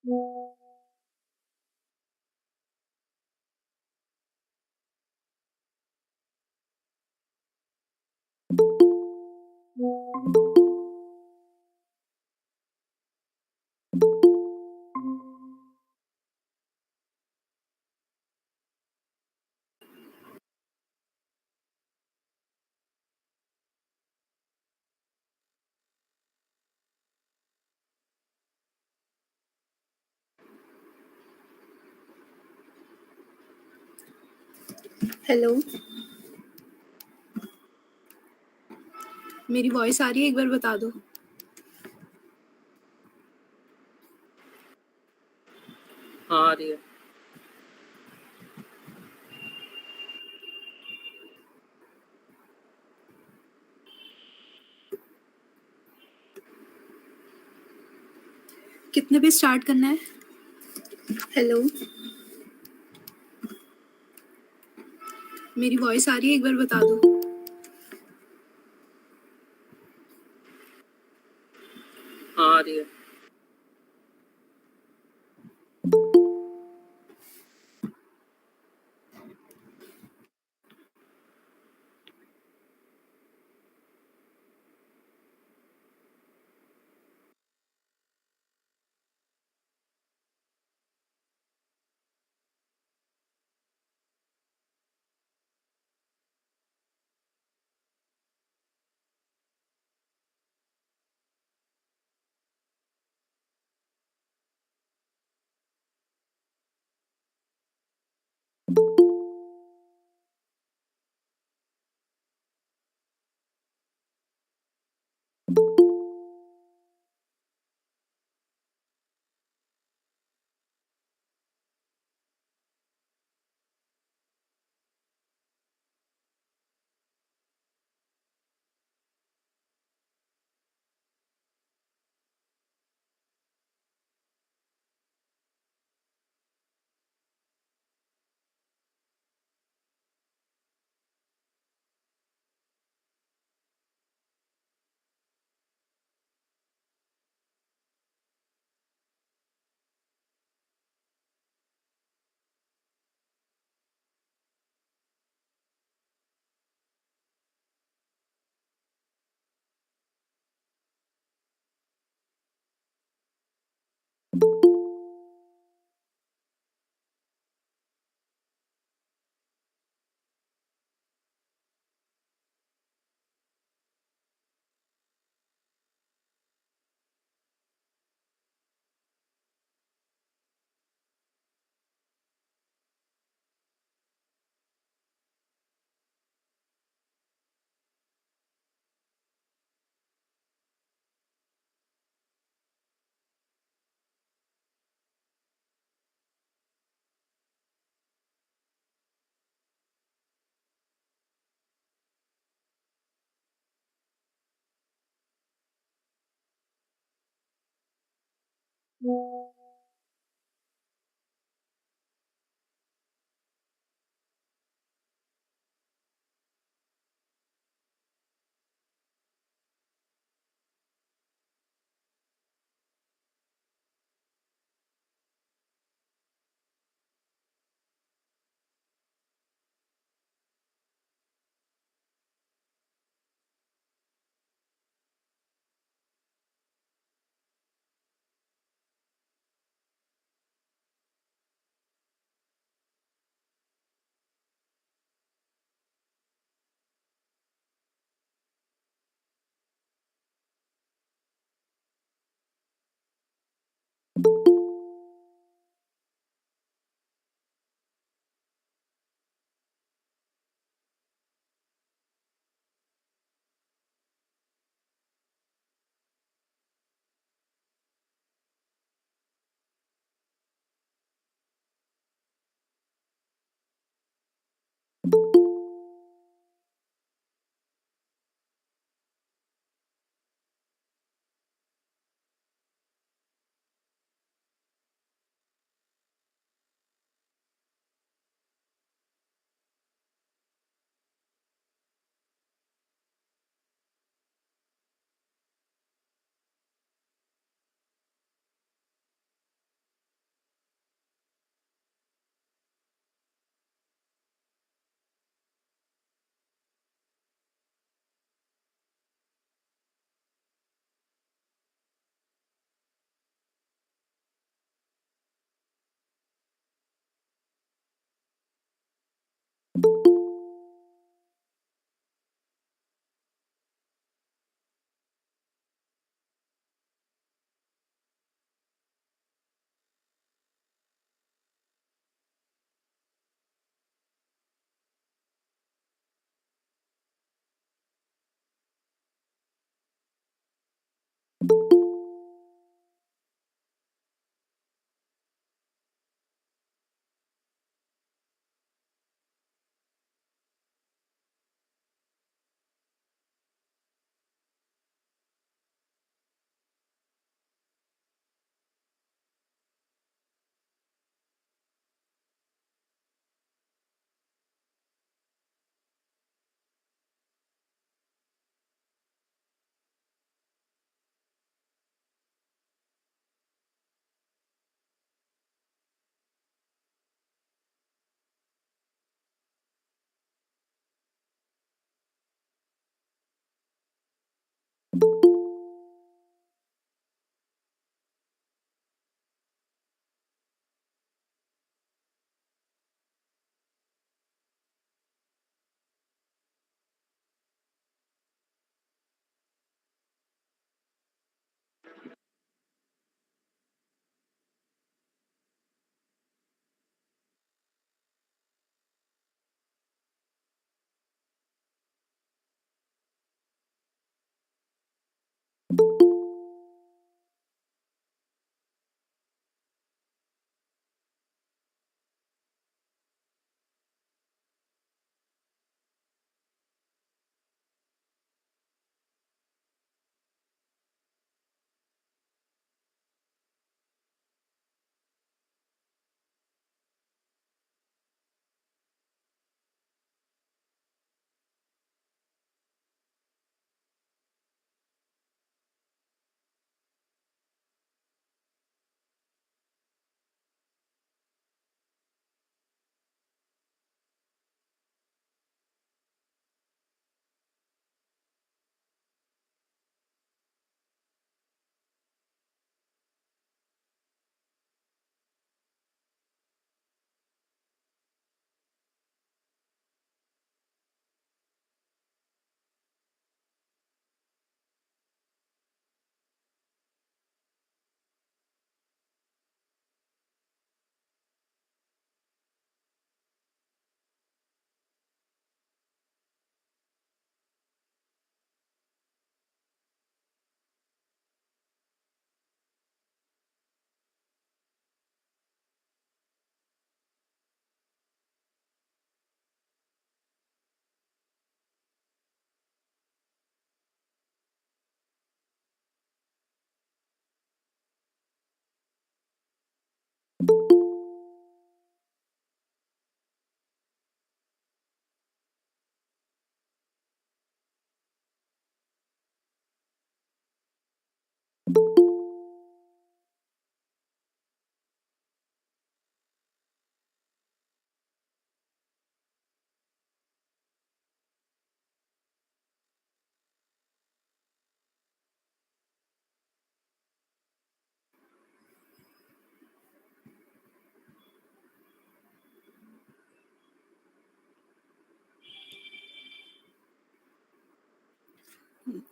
Hello, मेरी voice आ रही है? एक बार बता दो। हाँ आ रही है। कितने पे स्टार्ट करना है? हेलो, मेरी वॉइस आ रही है? एक बार बता दो। हाँ आ रही है।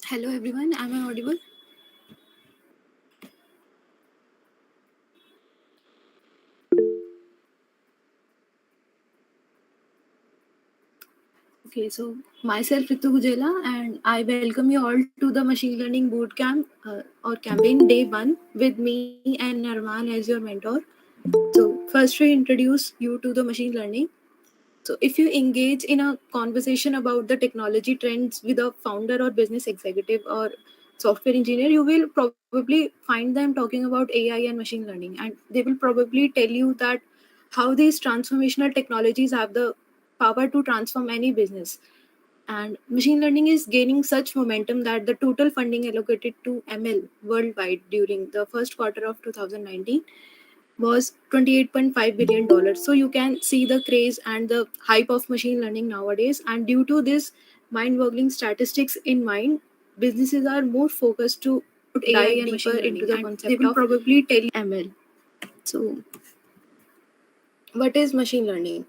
Hello everyone, am I audible? Okay, so myself Ritu Gujela and I welcome you all to the Machine Learning Bootcamp or campaign day 1 with me and Narman as your mentor. So first we introduce you to the machine learning. So if you engage in a conversation about the technology trends with a founder or business executive or software engineer, you will probably find them talking about AI and machine learning, and they will probably tell you that how these transformational technologies have the power to transform any business. And machine learning is gaining such momentum that the total funding allocated to ML worldwide during the first quarter of 2019 was $28.5 billion. So you can see the craze and the hype of machine learning nowadays. And due to this mind boggling statistics in mind, businesses are more focused to put AI and deeper into the concept they will of probably tell ML. So, what is machine learning?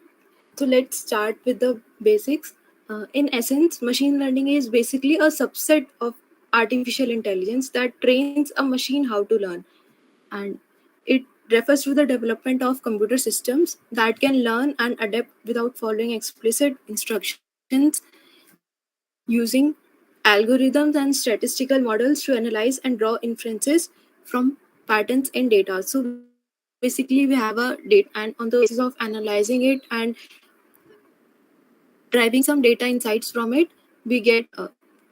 So, let's start with the basics. In essence, machine learning is basically a subset of artificial intelligence that trains a machine how to learn, and it refers to the development of computer systems that can learn and adapt without following explicit instructions, using algorithms and statistical models to analyze and draw inferences from patterns in data. So basically we have a data, and on the basis of analyzing it and deriving some data insights from it, we get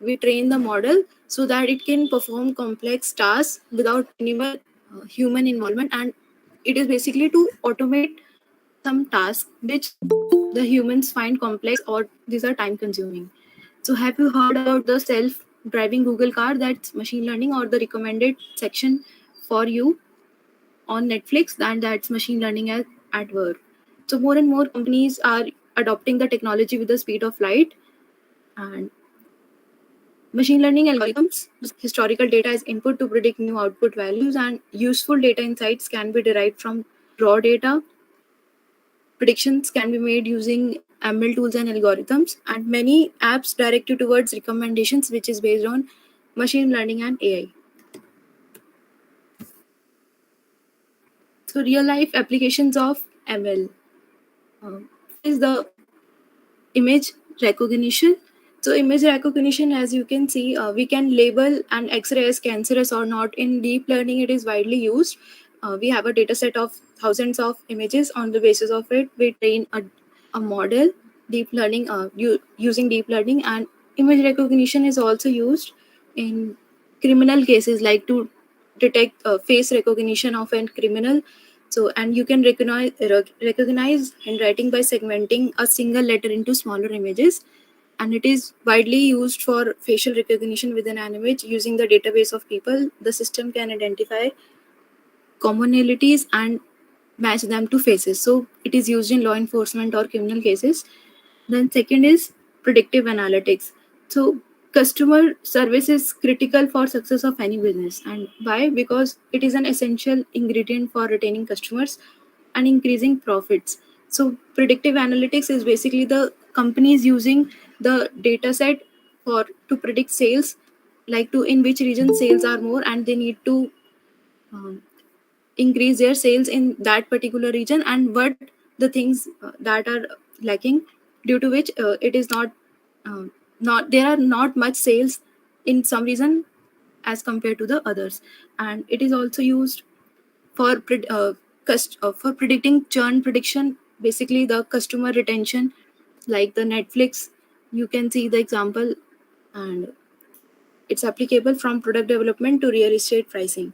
we train the model so that it can perform complex tasks without minimal human involvement, and it is basically to automate some tasks which the humans find complex or these are time consuming. So have you heard about the self driving Google car? That's machine learning, or the recommended section for you on Netflix, and that's machine learning at work. So more and more companies are adopting the technology with the speed of light, and machine learning algorithms use historical data as input to predict new output values, and useful data insights can be derived from raw data. Predictions can be made using ML tools and algorithms, and many apps direct you towards recommendations which is based on machine learning and AI. So real life applications of ML is the image recognition. So image recognition, as you can see, we can label an X-ray as cancerous or not. In deep learning, it is widely used. We have a data set of thousands of images. On the basis of it, we train a model, deep learning, using deep learning. And image recognition is also used in criminal cases, like to detect face recognition of a criminal. So, and you can recognize handwriting by segmenting a single letter into smaller images, and it is widely used for facial recognition within an image. Using the database of people, the system can identify commonalities and match them to faces. So it is used in law enforcement or criminal cases. Then second is predictive analytics. So customer service is critical for success of any business. And why? Because it is an essential ingredient for retaining customers and increasing profits. So predictive analytics is basically the companies using the data set for to predict sales, like to in which region sales are more, and they need to um, increase their sales in that particular region, and what the things that are lacking, due to which it is uh, not there are not much sales in some reason as compared to the others. And it is also used for for predicting churn prediction, basically the customer retention, like the Netflix. You can see the example, and it's applicable from product development to real estate pricing.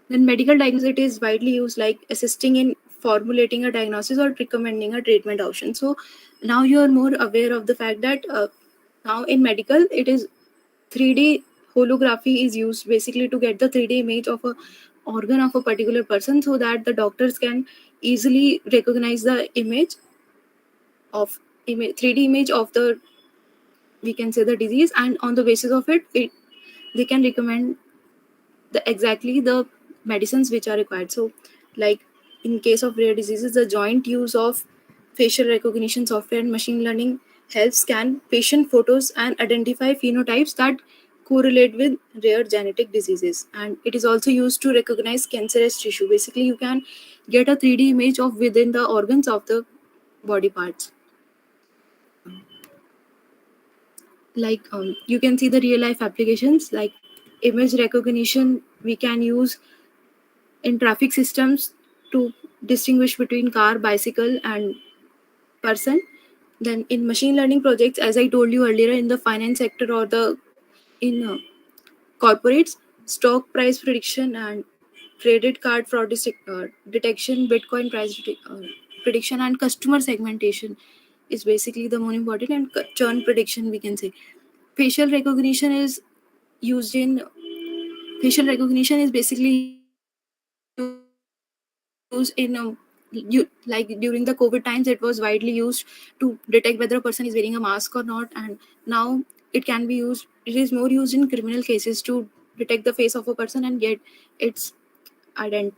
Then medical diagnosis, it is widely used, like assisting in formulating a diagnosis or recommending a treatment option. So now you are more aware of the fact that now in medical, it is 3D holography is used basically to get the 3D image of a organ of a particular person, so that the doctors can easily recognize the image of 3D image of the, we can say, the disease, and on the basis of it they can recommend the medicines which are required. So like in case of rare diseases, the joint use of facial recognition software and machine learning helps scan patient photos and identify phenotypes that correlate with rare genetic diseases. And it is also used to recognize cancerous tissue. Basically, you can get a 3D image of within the organs of the body parts. Like you can see the real life applications, like image recognition we can use in traffic systems to distinguish between car, bicycle, and person. Then in machine learning projects, as I told you earlier, in the finance sector or the in corporates, stock price prediction and credit card fraud detection, Bitcoin price prediction, and customer segmentation is basically the more important, and churn prediction, we can say. Facial recognition is used in facial recognition is basically used in like during the COVID times, it was widely used to detect whether a person is wearing a mask or not. And now it is more used in criminal cases to detect the face of a person and get its and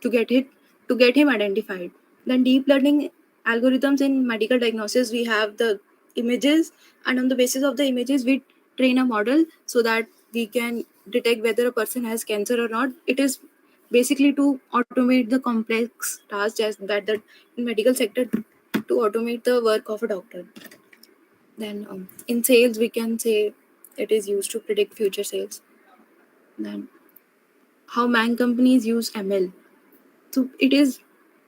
to get it to get him identified. Then deep learning algorithms in medical diagnosis, we have the images, and on the basis of the images we train a model so that we can detect whether a person has cancer or not. It is basically to automate the complex tasks, just that in medical sector, to automate the work of a doctor. Then in sales, we can say it is used to predict future sales. Then how man companies use ML. So it is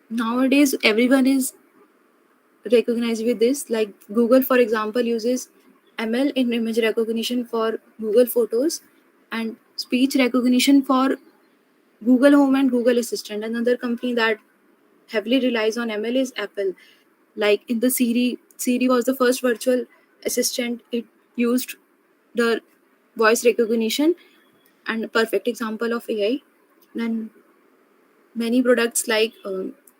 nowadays everyone is recognized with this. Like Google, for example, uses ML in image recognition for Google Photos, and speech recognition for Google Home and Google Assistant. Another company that heavily relies on ML is Apple. Like in the Siri was the first virtual assistant. It used the voice recognition, and a perfect example of AI. Then many products like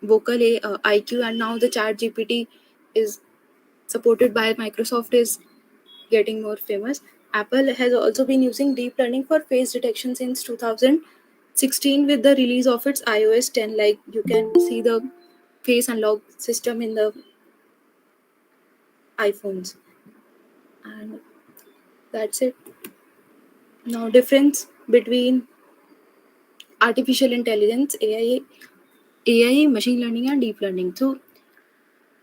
Vocal IQ, and now the Chat GPT is supported by Microsoft, is getting more famous. Apple has also been using deep learning for face detection since 2016 with the release of its iOS 10. Like you can see the face unlock system in the iPhones. And that's it. Now, difference between artificial intelligence, AI, machine learning, and deep learning. So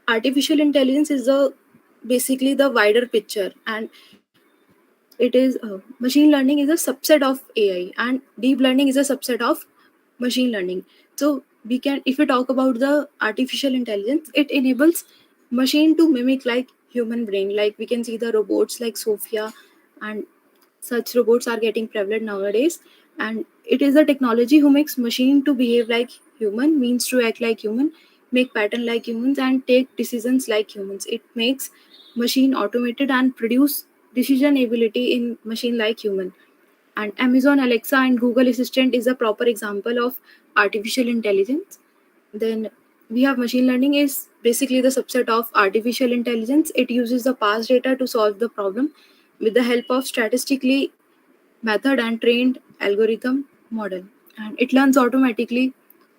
artificial intelligence is the basically the wider picture, and it is machine learning is a subset of AI, and deep learning is a subset of machine learning. So we can, if we talk about the artificial intelligence, it enables machine to mimic like human brain. Like we can see the robots like Sophia, and such robots are getting prevalent nowadays. And it is the technology who makes machine to behave like human, means to act like human, make pattern like humans, and take decisions like humans. It makes machine automated and produce decision ability in machine like human. And Amazon Alexa and Google Assistant is a proper example of artificial intelligence. Then we have machine learning is basically the subset of artificial intelligence. It uses the past data to solve the problem with the help of statistically method and trained algorithm model, and it learns automatically,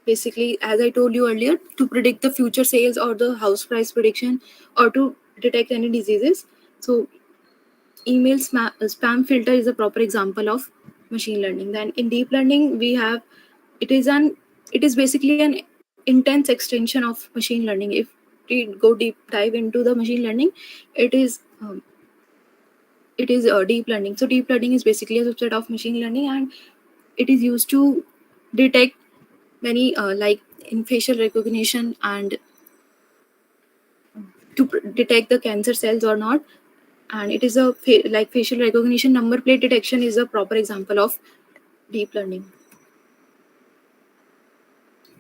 basically, as I told you earlier, to predict the future sales or the house price prediction, or to detect any diseases. So spam filter is a proper example of machine learning. Then in deep learning we have, it is an, it is basically an intense extension of machine learning. If we go deep dive into the machine learning, it is deep learning. So deep learning is basically a subset of machine learning, and it is used to detect many like in facial recognition, and to detect the cancer cells or not. And it is a like facial recognition, number plate detection is a proper example of deep learning.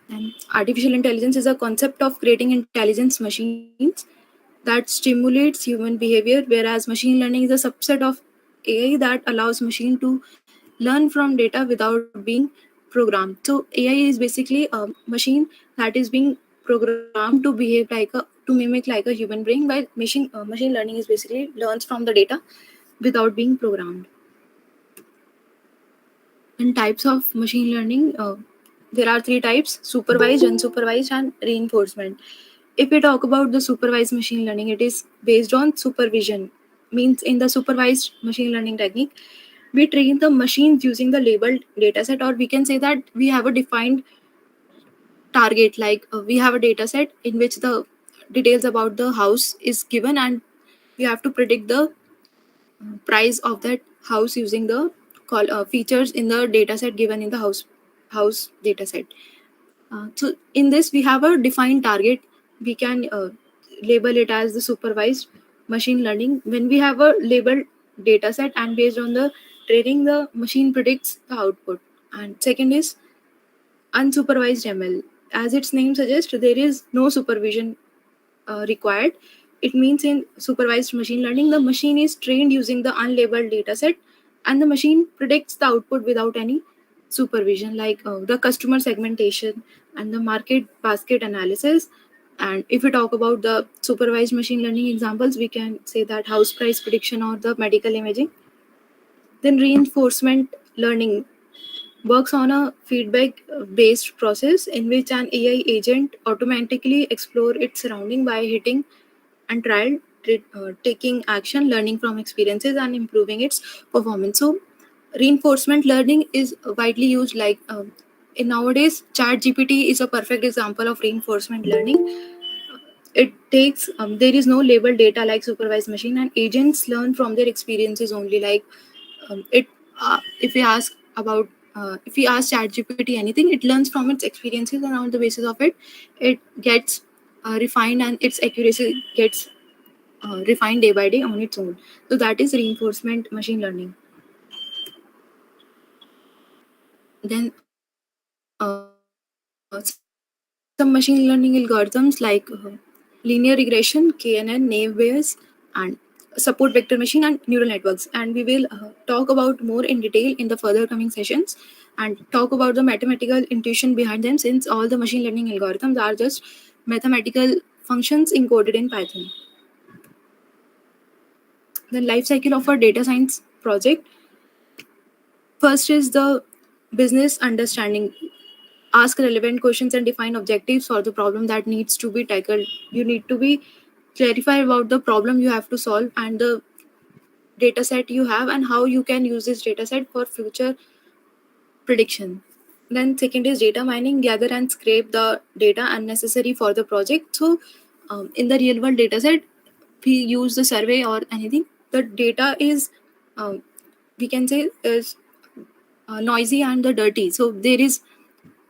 And artificial intelligence is a concept of creating intelligence machines that stimulates human behavior, whereas machine learning is a subset of AI that allows machine to learn from data without being programmed. So AI is basically a machine that is being programmed to behave like a, to mimic like a human brain, while machine learning is basically learns from the data without being programmed. In types of machine learning, there are three types: supervised, unsupervised, and reinforcement. If we talk about the supervised machine learning, it is based on supervision. Means in the supervised machine learning technique, we train the machines using the labeled dataset, or we can say that we have a defined target. Like we have a dataset in which the details about the house is given, and we have to predict the price of that house using the features in the dataset given in the house dataset. So in this we have a defined target. We can label it as the supervised machine learning. When we have a labeled dataset, and based on the training, the machine predicts the output. And second is unsupervised ML. As its name suggests, there is no supervision required. It means in supervised machine learning, the machine is trained using the unlabeled dataset, and the machine predicts the output without any supervision, like the customer segmentation and the market basket analysis. And if we talk about the supervised machine learning examples, we can say that house price prediction or the medical imaging. Then reinforcement learning works on a feedback based process in which an AI agent automatically explore its surrounding by hitting and taking action, learning from experiences, and improving its performance. So reinforcement learning is widely used, like in nowadays chat gpt is a perfect example of reinforcement learning. It takes there is no labeled data like supervised machine, and agents learn from their experiences only. Like it if we ask about if we ask ChatGPT anything, it learns from its experiences, and on the basis of it, it gets refined, and its accuracy gets refined day by day on its own. So that is reinforcement machine learning. Then some machine learning algorithms like linear regression, KNN, naive Bayes, and support vector machine and neural networks. And we will talk about more in detail in the further coming sessions, and talk about the mathematical intuition behind them, since all the machine learning algorithms are just mathematical functions encoded in Python. The life cycle of a data science project. First is the business understanding. Ask relevant questions and define objectives for the problem that needs to be tackled. You need to be clarified about the problem you have to solve, and the data set you have, and how you can use this data set for future prediction. Then second is data mining. Gather and scrape the data unnecessary for the project. So in the real world data set, we use the survey or anything, the data is we can say is noisy and the dirty. So there is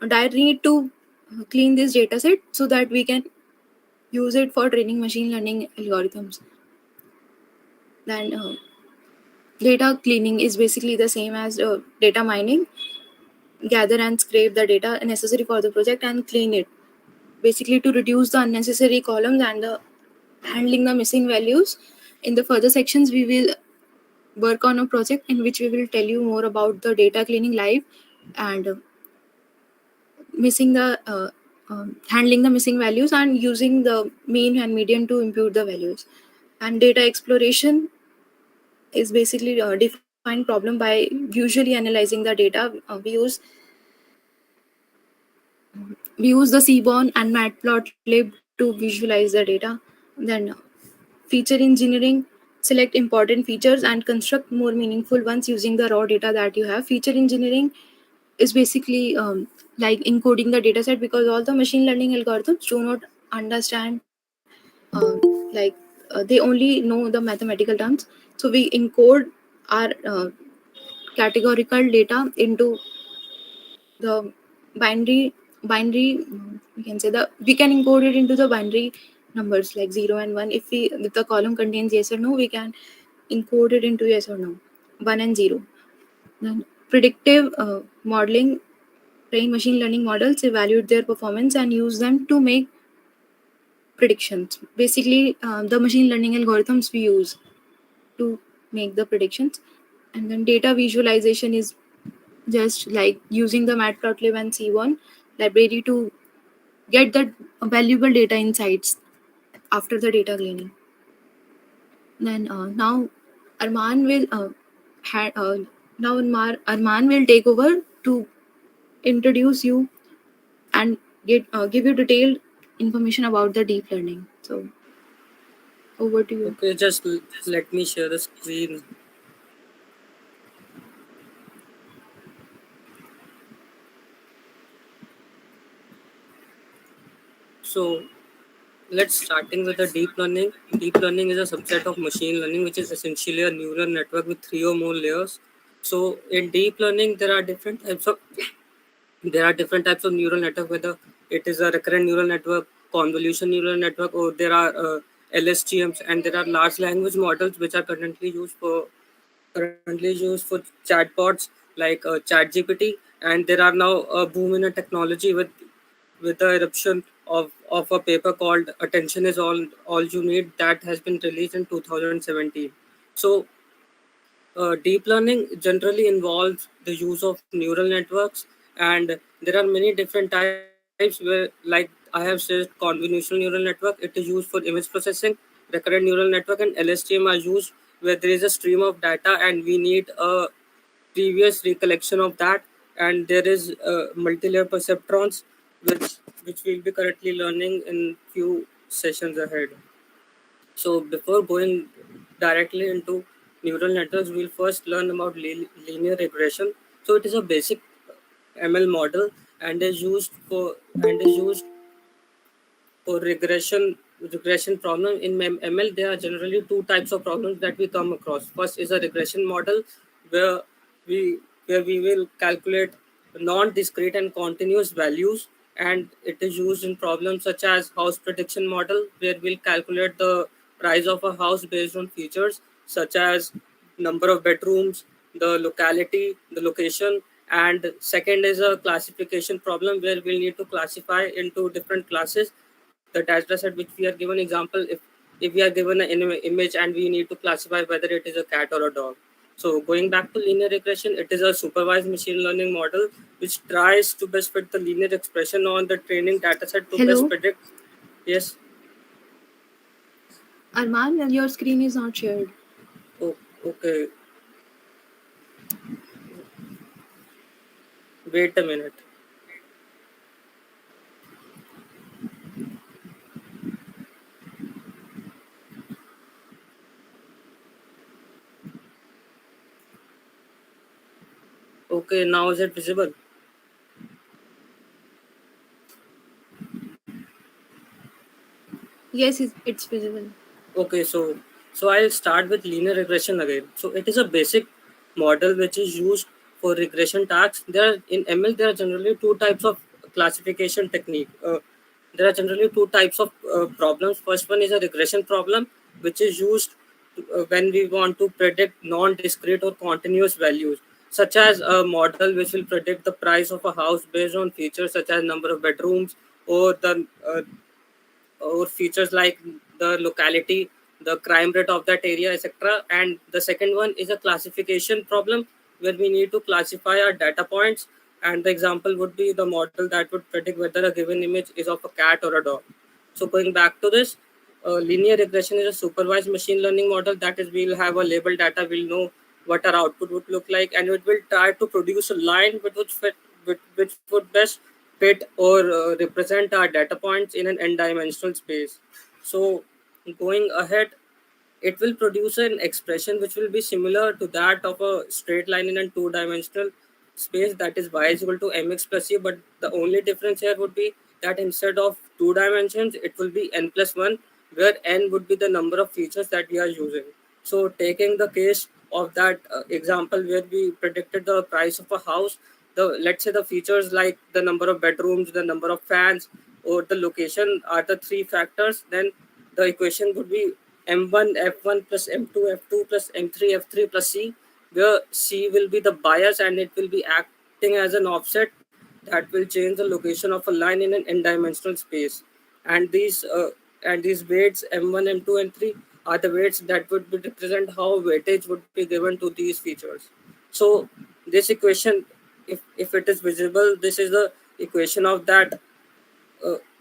a dire need to clean this data set so that we can use it for training machine learning algorithms. Then data cleaning is basically the same as data mining. Gather and scrape the data necessary for the project and clean it, basically to reduce the unnecessary columns and handling the missing values. In the further sections, we will work on a project in which we will tell you more about the data cleaning live and missing the handling the missing values and using the mean and median to impute the values. And data exploration is basically a defined problem by visually analyzing the data. We use the seaborn and matplotlib to visualize the data. Then feature engineering, select important features and construct more meaningful ones using the raw data that you have. Feature engineering is basically like encoding the data set, because all the machine learning algorithms do not understand like they only know the mathematical terms. So we encode our categorical data into the binary we can say we can encode it into the binary numbers like 0 and 1. If the column contains yes or no, we can encode it into yes or no, 1 and 0. Then predictive modeling, train machine learning models, evaluate their performance and use them to make predictions. Basically the machine learning algorithms we use to make the predictions. And then data visualization is just like using the matplotlib and c1 library to get the valuable data insights after the data cleaning. Then now Arman will Arman will take over to introduce you and give you detailed information about the deep learning. So over to you. Okay, just let me share the screen. So let's starting with the deep learning. Deep learning is a subset of machine learning, which is essentially a neural network with 3 or more layers. So in deep learning, there are different types of neural network, whether it is a recurrent neural network, convolution neural network, or there are LSTMs, and there are large language models which are currently used for chatbots like ChatGPT, and there are now a boom in a technology with the eruption of a paper called "Attention is all you need" that has been released in 2017. So deep learning generally involves the use of neural networks, and there are many different types where, like I have said, convolutional neural network, it is used for image processing. Recurrent neural network and LSTM are used where there is a stream of data and we need a previous recollection of that, and there is multi-layer perceptrons which we'll be currently learning in few sessions ahead. So before going directly into neural networks, we'll first learn about linear regression. So it is a basic ML model and is used for regression problem. In ML, there are generally two types of problems that we come across. First is a regression model where we where we will calculate non-discrete and continuous values, and it is used in problems such as house prediction model, where we'll calculate the price of a house based on features such as number of bedrooms, the locality, the location. And second is a classification problem where we'll need to classify into different classes the data set which we are given. Example, if we are given an image and we need to classify whether it is a cat or a dog. So going back to linear regression, it is a supervised machine learning model which tries to best fit the linear expression on the training data set to best Hello, predict. Yes. Arman, your screen is not shared. Oh, okay. Wait a minute. Okay, now is it visible? Yes, it's visible. Okay, so I'll start with linear regression again. So it is a basic model which is used for regression tasks. There are, in ML there are generally two types of classification technique. There are generally two types of problems. First one is a regression problem, which is used when we want to predict non-discrete or continuous values, such as a model which will predict the price of a house based on features such as number of bedrooms or the or features like the locality, the crime rate of that area, etc. And the second one is a classification problem where we need to classify our data points. And the example would be the model that would predict whether a given image is of a cat or a dog. So going back to this, linear regression is a supervised machine learning model. That is, we'll have a labeled data, we'll know what our output would look like, and it will try to produce a line which would best fit or represent our data points in an n-dimensional space. So going ahead, it will produce an expression which will be similar to that of a straight line in a two-dimensional space, that is y is equal to mx plus c, but the only difference here would be that instead of two dimensions it will be n plus 1, where n would be the number of features that we are using. So taking the case of that example where we predicted the price of a house, the let's say the features like the number of bedrooms, the number of fans, or the location are the three factors, then the equation would be m1 f1 plus m2 f2 plus m3 f3 plus c, where c will be the bias and it will be acting as an offset that will change the location of a line in an n-dimensional space. And these weights m1, m2, and 3 are the weights that would be represent how weightage would be given to these features. So this equation, if it is visible, this is the equation of that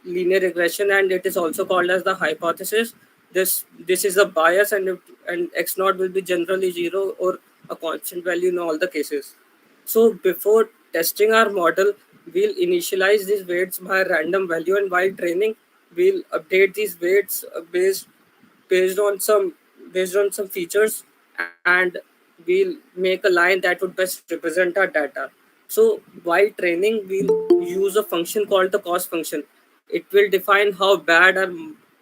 linear regression, and it is also called as the hypothesis. This is a bias, and x naught will be generally 0 or a constant value in all the cases. So before testing our model, we'll initialize these weights by a random value, and while training, we'll update these weights based on some based on some features, and we'll make a line that would best represent our data. So while training, we'll use a function called the cost function. It will define how bad our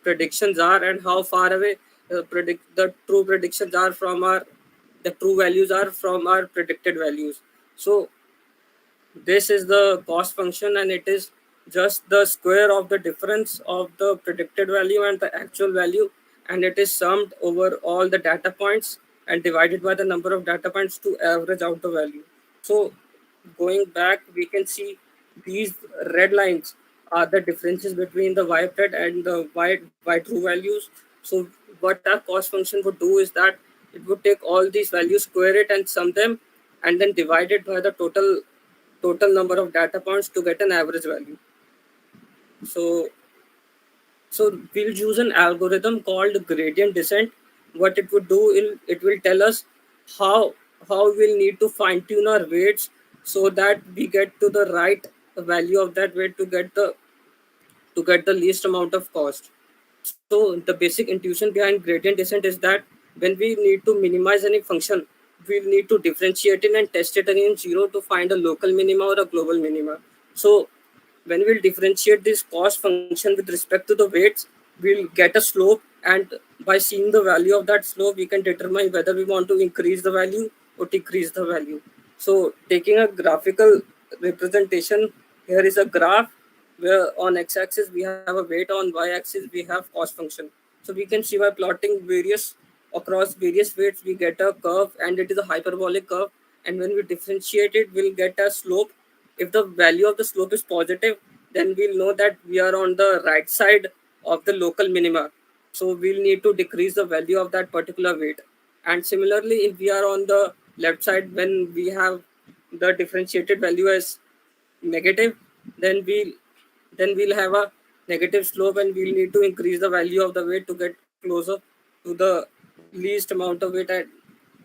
predictions are and how far away the true predictions are from our the true values are from our predicted values. So this is the cost function, and it is just the square of the difference of the predicted value and the actual value, and it is summed over all the data points and divided by the number of data points to average out the value. So going back, we can see these red lines are the differences between the y-pred and the y true values. So what our cost function would do is that it would take all these values, square it, and sum them, and then divide it by the total number of data points to get an average value. So we'll use an algorithm called gradient descent. What it would do, it will tell us how we'll need to fine tune our weights so that we get to the right value of that weight to get the least amount of cost. So the basic intuition behind gradient descent is that when we need to minimize any function, we'll need to differentiate it and test it against 0 to find a local minima or a global minima. So when we'll differentiate this cost function with respect to the weights, we'll get a slope, and by seeing the value of that slope, we can determine whether we want to increase the value or decrease the value. So taking a graphical representation, here is a graph where on x-axis we have a weight, on y-axis we have cost function. So we can see by plotting across various weights, we get a curve, and it is a hyperbolic curve. And when we differentiate it, we'll get a slope. If the value of the slope is positive, then we'll know that we are on the right side of the local minima. So we'll need to decrease the value of that particular weight. And similarly, if we are on the left side, when we have the differentiated value as negative, then we'll have a negative slope, and we'll need to increase the value of the weight to get closer to the least amount of weight at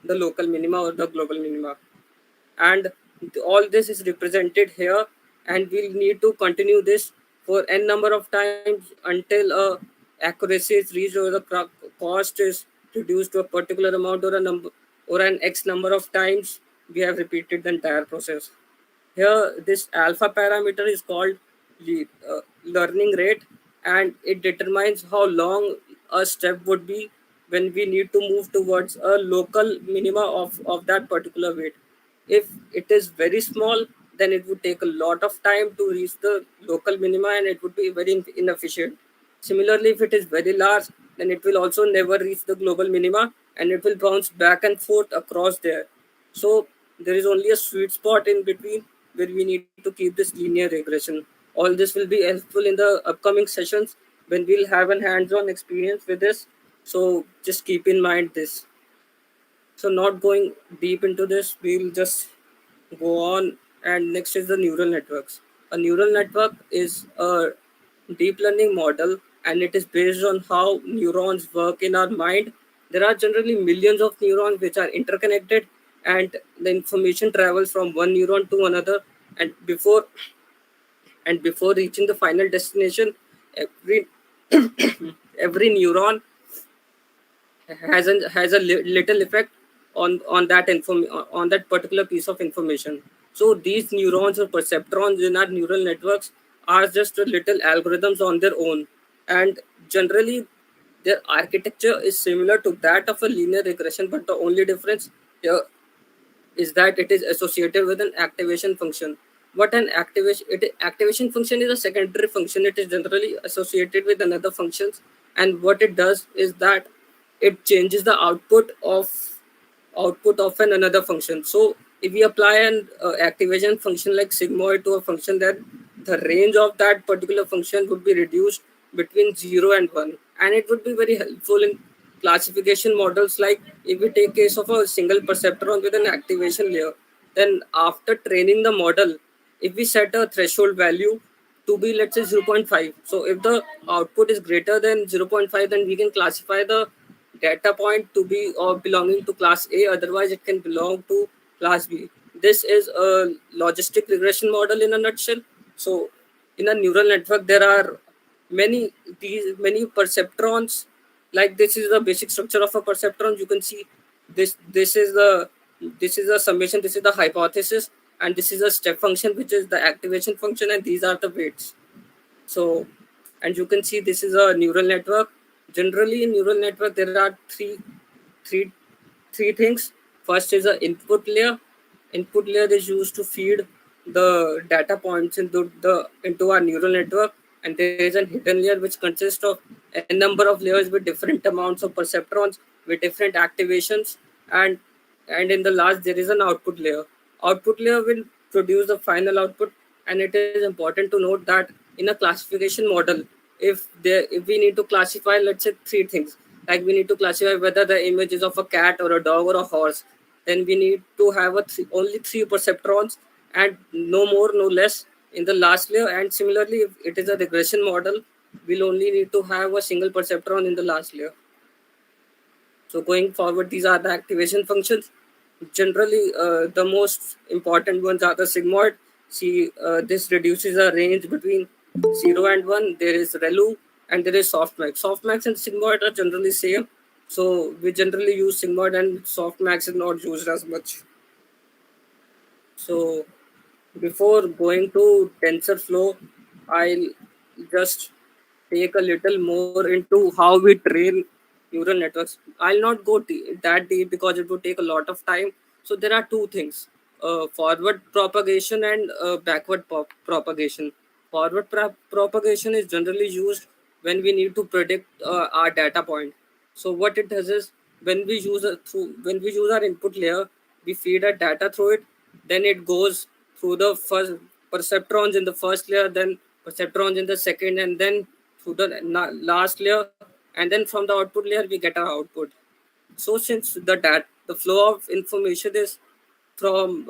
the local minima or the global minima. And all this is represented here, and we'll need to continue this for n number of times until accuracy is reached or the cost is reduced to a particular amount or a number or an x number of times we have repeated the entire process. Here, this alpha parameter is called learning rate, and it determines how long a step would be when we need to move towards a local minima of that particular weight. If it is very small, then it would take a lot of time to reach the local minima and it would be very inefficient. Similarly, if it is very large, then it will also never reach the global minima and it will bounce back and forth across there. So there is only a sweet spot in between where we need to keep this linear regression. All this will be helpful in the upcoming sessions when we'll have an hands-on experience with this. So just keep in mind this. So not going deep into this, we'll just go on. And next is the neural networks. A neural network is a deep learning model and it is based on how neurons work in our mind. There are generally millions of neurons which are interconnected and the information travels from one neuron to another, and before reaching the final destination, every every neuron has a little effect on that particular piece of information. So these neurons or perceptrons in our neural networks are just little algorithms on their own, and generally their architecture is similar to that of a linear regression, but the only difference here is that it is associated with an activation function. What an activation function is a secondary function. It is generally associated with another functions, and what it does is that it changes the output of another function. So if we apply an activation function like sigmoid to a function, then the range of that particular function would be reduced between 0 and 1, and it would be very helpful in classification models. Like if we take case of a single perceptron with an activation layer, then after training the model, if we set a threshold value to be, let's say, 0.5, so if the output is greater than 0.5, then we can classify the data point to be or belonging to class A, otherwise it can belong to class B. This is a logistic regression model in a nutshell. So in a neural network there are many perceptrons. Like this is the basic structure of a perceptron. You can see this is the summation, this is the hypothesis, and this is a step function which is the activation function, and these are the weights. So, and you can see this is a neural network. Generally in neural network there are three three things. First is a input layer. Input layer is used to feed the data points into our neural network, and there is a hidden layer which consists of a number of layers with different amounts of perceptrons with different activations, and in the last there is an output layer. Output layer will produce the final output, and it is important to note that in a classification model, if we need to classify, let's say, three things, like we need to classify whether the image is of a cat or a dog or a horse, then we need to have only three perceptrons and no more, no less in the last layer. And similarly, if it is a regression model, we'll only need to have a single perceptron in the last layer. So going forward, these are the activation functions. Generally, the most important ones are the sigmoid. See, this reduces a range between 0 and 1. There is relu and there is softmax. Softmax and sigmoid are generally same. So we generally use sigmoid, and softmax is not used as much. So before going to TensorFlow, I'll just take a little more into how we train neural networks. I'll not go that deep because it would take a lot of time. So there are two things: forward propagation and backward propagation. Propagation is generally used when we need to predict our data point. So what it does is, when we use our input layer, we feed our data through it. Then it goes through the first perceptrons in the first layer, then perceptrons in the second, and then through the last layer, and then from the output layer we get our output. So since the flow of information is from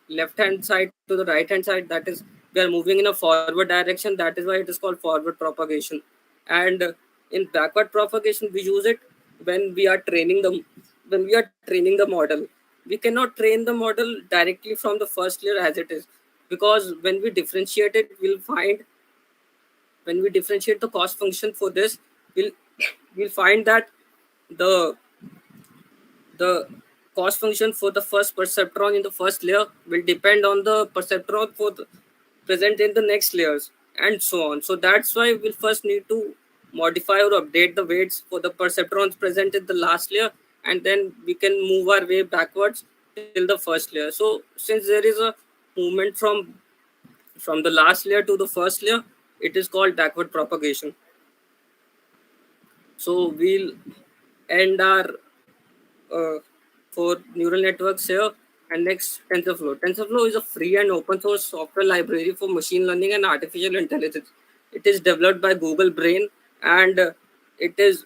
left hand side to the right hand side, that is, we are moving in a forward direction. That is why it is called forward propagation. And in backward propagation, we use it when we are training the model. We cannot train the model directly from the first layer as it is, because when we differentiate it, when we differentiate the cost function for this, we'll we'll find that the the cost function for the first perceptron in the first layer will depend on the perceptron present in the next layers, and so on. So that's why we'll first need to modify or update the weights for the perceptrons present in the last layer, and then we can move our way backwards till the first layer. So since there is a movement from the last layer to the first layer, it is called backward propagation. So we'll end our uh, for neural networks here. And next, TensorFlow. TensorFlow is a free and open source software library for machine learning and artificial intelligence. It is developed by Google Brain, and it is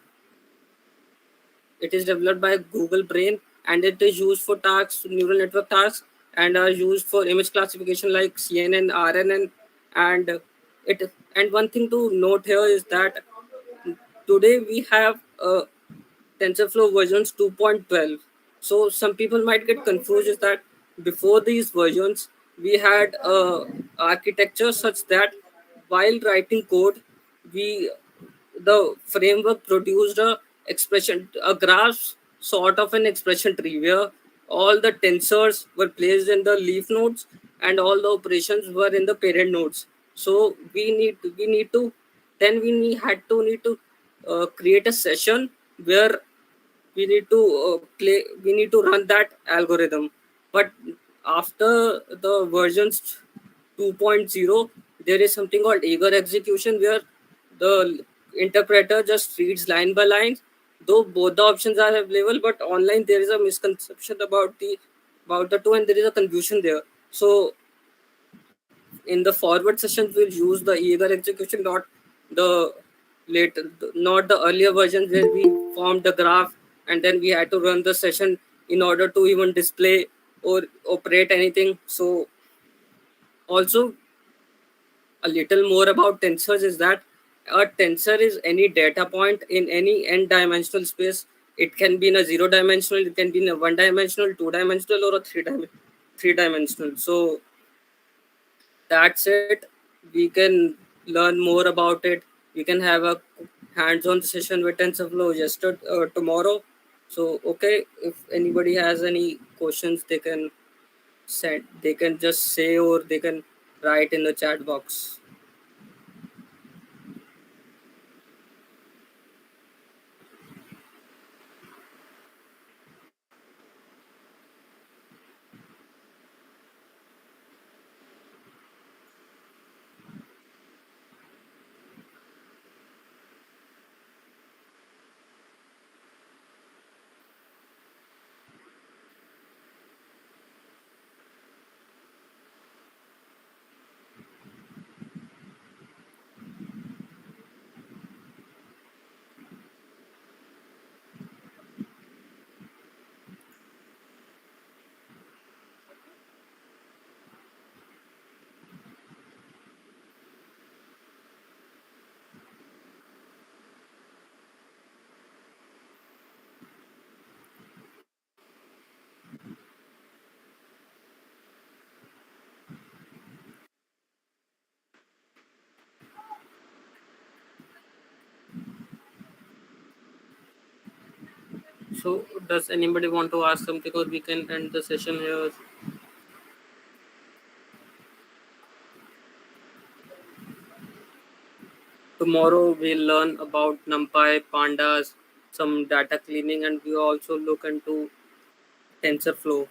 it is developed by Google Brain, and it is used for tasks, neural network tasks, and are used for image classification like CNN, RNN, and it. And one thing to note here is that today we have TensorFlow versions 2.12. So some people might get confused is that before these versions, we had architecture such that while writing code, we the framework produced a graph sort of an expression tree where all the tensors were placed in the leaf nodes and all the operations were in the parent nodes. So we need to then we need to create a session where we need to run that algorithm. But after the versions 2.0, there is something called eager execution where the interpreter just reads line by line, though both the options are available, but online there is a misconception about the two, and there is a confusion there. So in the forward sessions we'll use the eager execution, the not the earlier versions where we formed the graph and then we had to run the session in order to even display or operate anything. So also a little more about tensors is that a tensor is any data point in any n-dimensional space. It can be in a zero dimensional, it can be in a one dimensional, two dimensional, or a three dimensional. So that's it. We can learn more about it. We can have a hands-on session with TensorFlow tomorrow. So okay, if anybody has any questions, they can send. They can just say or they can write in the chat box. So does anybody want to ask something, or we can end the session here? Tomorrow we'll learn about NumPy, pandas, some data cleaning, and we also look into TensorFlow.